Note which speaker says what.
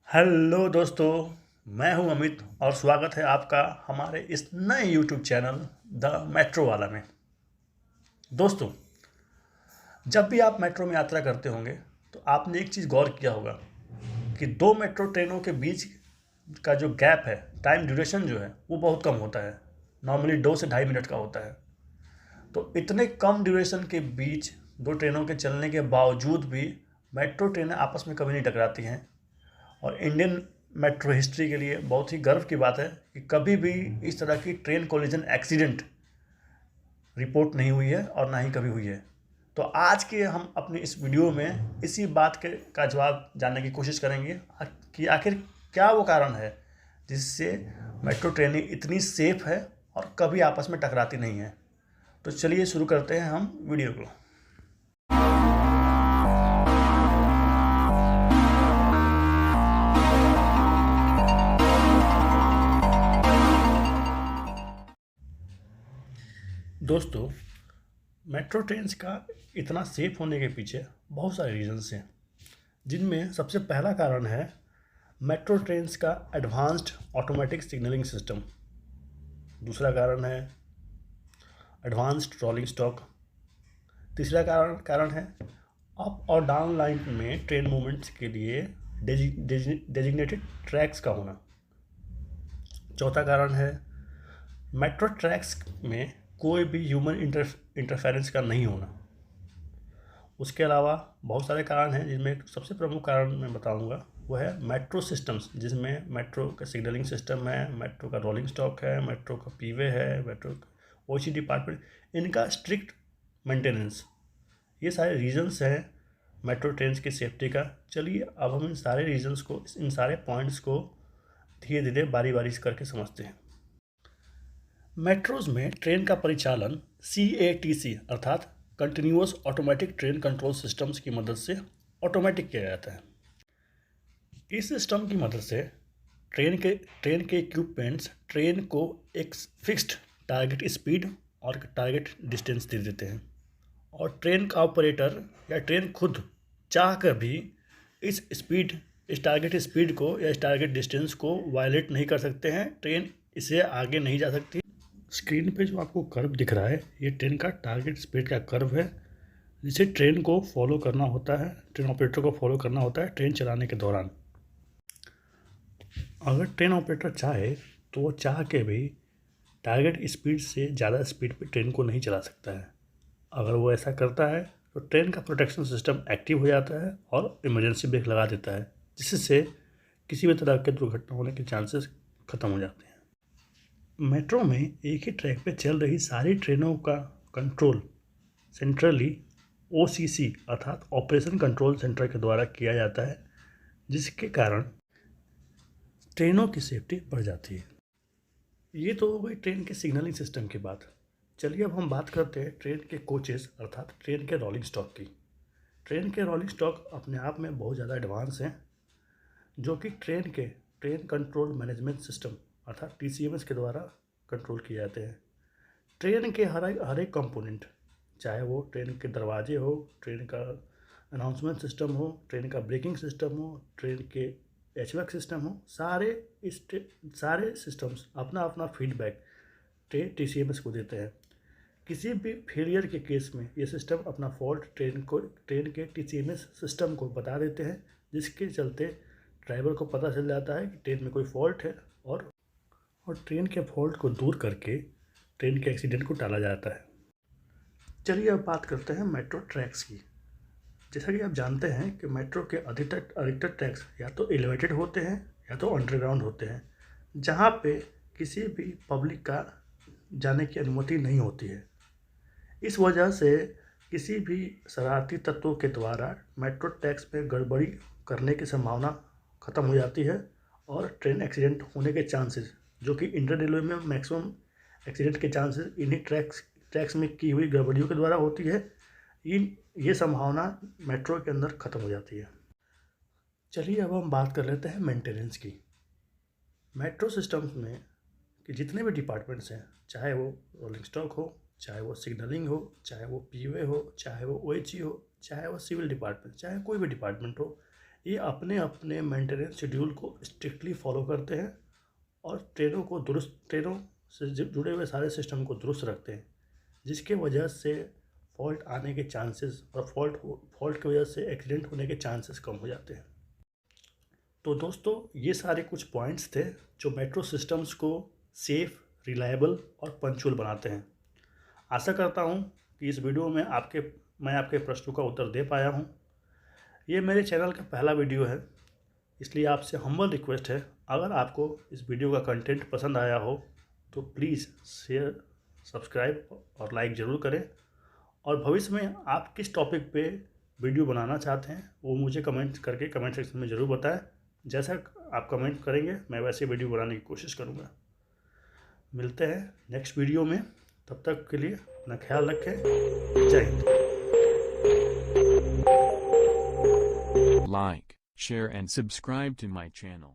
Speaker 1: Hello दोस्तों, मैं हूं अमित और स्वागत है आपका हमारे इस नए यूट्यूब चैनल द मेट्रो वाला में। दोस्तों, जब भी आप मेट्रो में यात्रा करते होंगे तो आपने एक चीज़ गौर किया होगा कि दो मेट्रो ट्रेनों के बीच का जो गैप है, टाइम ड्यूरेशन जो है वो बहुत कम होता है। नॉर्मली 2 से ढाई मिनट का होता है। तो इतने कम ड्यूरेशन के बीच दो ट्रेनों के चलने के बावजूद भी मेट्रो ट्रेनें आपस में कभी नहीं टकराती हैं। और इंडियन मेट्रो हिस्ट्री के लिए बहुत ही गर्व की बात है कि कभी भी इस तरह की ट्रेन कोलिजन एक्सीडेंट रिपोर्ट नहीं हुई है और ना ही कभी हुई है। तो आज के हम अपनी इस वीडियो में इसी बात के का जवाब जानने की कोशिश करेंगे कि आखिर क्या वो कारण है जिससे मेट्रो ट्रेनें इतनी सेफ है और कभी आपस में टकराती नहीं है। तो चलिए शुरू करते हैं हम वीडियो को। दोस्तों, मेट्रो ट्रेन्स का इतना सेफ होने के पीछे बहुत सारे रीजंस हैं, जिनमें सबसे पहला कारण है मेट्रो ट्रेन्स का एडवांस्ड ऑटोमेटिक सिग्नलिंग सिस्टम। दूसरा कारण है एडवांस्ड रोलिंग स्टॉक। तीसरा कारण है अप और डाउन लाइन में ट्रेन मूवमेंट्स के लिए डेजिग्नेटेड ट्रैक्स का होना। चौथा कारण है मेट्रो ट्रैक्स में कोई भी ह्यूमन इंटरफेरेंस का नहीं होना। उसके अलावा बहुत सारे कारण हैं, जिनमें सबसे प्रमुख कारण मैं बताऊंगा वो है मेट्रो सिस्टम्स, जिसमें मेट्रो का सिग्नलिंग सिस्टम है, मेट्रो का रोलिंग स्टॉक है, मेट्रो का पीवे है, मेट्रो का ओसी डिपार्टमेंट, इनका स्ट्रिक्ट मेंटेनेंस। ये सारे रीजंस हैं मेट्रो ट्रेन की सेफ्टी का। चलिए अब हम इन सारे रीजंस को, इन सारे पॉइंट्स को धीरे धीरे बारी बारी से करके समझते हैं। मेट्रोज में ट्रेन का परिचालन CATC अर्थात continuous automatic train control systems की मदद से ऑटोमेटिक किया जाता है। इस सिस्टम की मदद से ट्रेन के इक्विपमेंट्स ट्रेन को एक फिक्स्ड टारगेट स्पीड और टारगेट डिस्टेंस दे देते हैं, और ट्रेन का ऑपरेटर या ट्रेन खुद चाह कर भी इस टारगेट स्पीड को या इस टारगेट डिस्टेंस को वायलेट नहीं कर सकते हैं। ट्रेन इसे आगे नहीं जा सकती। स्क्रीन पे जो आपको कर्व दिख रहा है, ये ट्रेन का टारगेट स्पीड का कर्व है, जिसे ट्रेन को फॉलो करना होता है, ट्रेन ऑपरेटर को फॉलो करना होता है ट्रेन चलाने के दौरान। अगर ट्रेन ऑपरेटर चाहे तो वो चाह के भी टारगेट स्पीड से ज़्यादा स्पीड पे ट्रेन को नहीं चला सकता है। अगर वो ऐसा करता है तो ट्रेन का प्रोटेक्शन सिस्टम एक्टिव हो जाता है और इमरजेंसी ब्रेक लगा देता है, जिससे किसी भी तरह के दुर्घटना होने के चांसेस ख़त्म हो जाते हैं। मेट्रो में एक ही ट्रैक पे चल रही सारी ट्रेनों का कंट्रोल सेंट्रली OCC अर्थात ऑपरेशन कंट्रोल सेंटर के द्वारा किया जाता है, जिसके कारण ट्रेनों की सेफ्टी बढ़ जाती है। ये तो हो गई ट्रेन के सिग्नलिंग सिस्टम की बात। चलिए अब हम बात करते हैं ट्रेन के कोचेस अर्थात ट्रेन के रोलिंग स्टॉक की। ट्रेन के रोलिंग स्टॉक अपने आप में बहुत ज़्यादा एडवांस हैं, जो कि ट्रेन कंट्रोल मैनेजमेंट सिस्टम अर्थात TCMS के द्वारा कंट्रोल किए जाते हैं। ट्रेन के हर एक कंपोनेंट, चाहे वो ट्रेन के दरवाजे हो, ट्रेन का अनाउंसमेंट सिस्टम हो, ट्रेन का ब्रेकिंग सिस्टम हो, ट्रेन के HVAC सिस्टम हो, सारे सिस्टम्स अपना अपना फीडबैक TCMS को देते हैं। किसी भी फेलियर के केस में ये सिस्टम अपना फॉल्ट ट्रेन के TCMS सिस्टम को बता देते हैं, जिसके चलते ड्राइवर को पता चल जाता है कि ट्रेन में कोई फॉल्ट है, और ट्रेन के फॉल्ट को दूर करके ट्रेन के एक्सीडेंट को टाला जाता है। चलिए अब बात करते हैं मेट्रो ट्रैक्स की। जैसा कि आप जानते हैं कि मेट्रो के अधिकतर ट्रैक्स या तो एलिवेटेड होते हैं या तो अंडरग्राउंड होते हैं, जहाँ पे किसी भी पब्लिक का जाने की अनुमति नहीं होती है। इस वजह से किसी भी शरारती तत्वों के द्वारा मेट्रो ट्रैक्स में गड़बड़ी करने की संभावना ख़त्म हो जाती है, और ट्रेन एक्सीडेंट होने के चांसेस, जो कि इंडियन रेलवे में मैक्सिमम एक्सीडेंट के चांसेस इन्हीं ट्रैक्स में की हुई गड़बड़ियों के द्वारा होती है, ये संभावना मेट्रो के अंदर ख़त्म हो जाती है। चलिए अब हम बात कर लेते हैं मेंटेनेंस की। मेट्रो सिस्टम्स में कि जितने भी डिपार्टमेंट्स हैं, चाहे वो रोलिंग स्टॉक हो, चाहे वो सिग्नलिंग हो, चाहे वो पीवे हो, चाहे वो OHE हो, चाहे वो सिविल डिपार्टमेंट, चाहे कोई भी डिपार्टमेंट हो, ये अपने अपने मेंटेनेंस शेड्यूल को स्ट्रिक्टली फॉलो करते हैं और ट्रेनों से जुड़े हुए सारे सिस्टम को दुरुस्त रखते हैं, जिसके वजह से फॉल्ट आने के चांसेस और फॉल्ट की वजह से एक्सीडेंट होने के चांसेस कम हो जाते हैं। तो दोस्तों, ये सारे कुछ पॉइंट्स थे जो मेट्रो सिस्टम्स को सेफ़, रिलायबल और पंक्चुअल बनाते हैं। आशा करता हूँ कि इस वीडियो में मैं आपके प्रश्नों का उत्तर दे पाया हूँ। ये मेरे चैनल का पहला वीडियो है, इसलिए आपसे हम्बल रिक्वेस्ट है, अगर आपको इस वीडियो का कंटेंट पसंद आया हो तो प्लीज़ शेयर, सब्सक्राइब और लाइक ज़रूर करें। और भविष्य में आप किस टॉपिक पे वीडियो बनाना चाहते हैं वो मुझे कमेंट करके कमेंट सेक्शन में ज़रूर बताएं। जैसा आप कमेंट करेंगे मैं वैसे वीडियो बनाने की कोशिश करूँगा। मिलते हैं नेक्स्ट वीडियो में, तब तक के लिए अपना ख्याल रखें। जय Hind.
Speaker 2: Like, share and subscribe to my channel.